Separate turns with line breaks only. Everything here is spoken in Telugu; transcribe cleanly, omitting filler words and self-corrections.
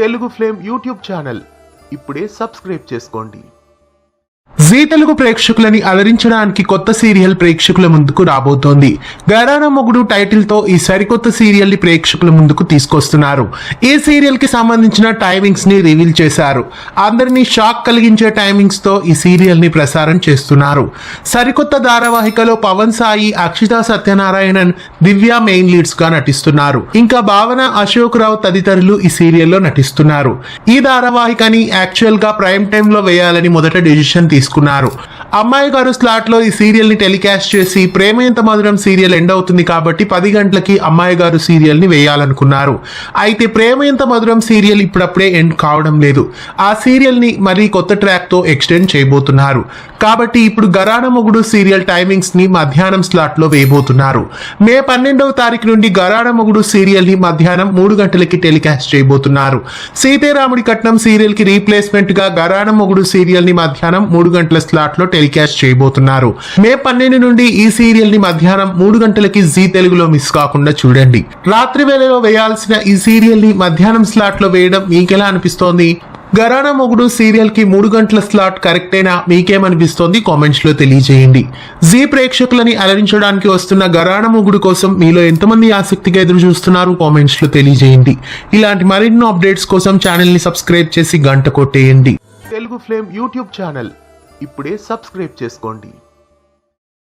తెలుగు ఫ్లేమ్ యూట్యూబ్ ఛానల్ ఇప్పుడే సబ్స్క్రైబ్ చేసుకోండి.
జీ తెలుగు ప్రేక్షకులని అలరించడానికి కొత్త సీరియల్ ప్రేక్షకుల ముందుకు రాబోతోంది. ఘరానా మొగుడు టైటిల్ తో ఈ సరికొత్త సీరియల్ ని ప్రేక్షకుల ముందుకు తీసుకొస్తున్నారు. ఈ సీరియల్ కి సంబంధించిన టైమింగ్స్ ని రివీల్ చేశారు. అందరినీ షాక్ కలిగించే టైమింగ్స్ తో ఈ సీరియల్ ని ప్రసారం చేస్తున్నారు. సరికొత్త ధారావాహికలో పవన్ సాయి, అక్షిత సత్యనారాయణన్, దివ్య మెయిన్ లీడ్స్ గా నటిస్తున్నారు. ఇంకా భావన, అశోక్ రావు తదితరులు ఈ సీరియల్లో నటిస్తున్నారు. ఈ ధారావాహికని యాక్చువల్ గా ప్రైమ్ టైమ్ లో వేయాలని మొదట డెసిషన్ తీసుకున్నారు. అమ్మాయి గారు స్లాట్ లో ఈ సీరియల్ ని టెలికాస్ట్ చేసి ప్రేమ ఎంత మధురం సీరియల్ ఎండ్ అవుతుంది కాబట్టి 10 గంటలకి అమ్మాయి గారు సీరియల్ ని వేయాలనుకున్నారు. అయితే ప్రేమ ఎంత మధురం సీరియల్ ఇప్పుడప్పుడే ఎండ్ కావడం లేదు. ఆ సీరియల్ ని మరీ కొత్త ట్రాక్ తో ఎక్స్టెండ్ చేయబోతున్నారు. కాబట్టి ఇప్పుడు ఘరానా మొగుడు సీరియల్ టైమింగ్స్ ని మధ్యాహ్నం స్లాట్ లో వేయబోతున్నారు. మే 12వ తారీఖు నుండి ఘరానా మొగుడు సీరియల్ ని మధ్యాహ్నం 3 గంటలకి టెలికాస్ట్ చేయబోతున్నారు. సీతారాముడి కట్నం సీరియల్ కి రీప్లేస్మెంట్ గా ఘరానా మొగుడు సీరియల్ ని మధ్యాహ్నం 3 గంటల స్లాట్ లో టెలికాస్ట్ చేయబోతున్నారు. మే 12 నుండి ఈ సీరియల్ ని మధ్యాహ్నం 3 గంటలకి జీ తెలుగులో మిస్ కాకుండా చూడండి. రాత్రి వేళలో వేయాల్సిన ఈ సీరియల్ ని మధ్యాహ్నం స్లాట్ లో వేయడం మీకెలా అనిపిస్తోంది? ఘరానా మొగుడు సీరియల్ కి 3 గంటల స్లాట్ కరెక్టేనా? మీకేమనిపిస్తోంది? కామెంట్స్ లో తెలియజేయండి. జీ ప్రేక్షకులని అలరించడానికి వస్తున్న ఘరానా మొగుడు కోసం మీలో ఎంతమంది ఆసక్తిగా ఎదురు చూస్తున్నారు? కామెంట్స్ లో తెలియజేయండి. ఇలాంటి మరిన్నో అప్డేట్స్ కోసం ఛానల్ ని సబ్స్క్రైబ్ చేసి గంట కొట్టేయండి.
తెలుగు ఫ్లేమ్ యూట్యూబ్ ఛానల్ ఇప్పుడే సబ్స్క్రైబ్ చేసుకోండి.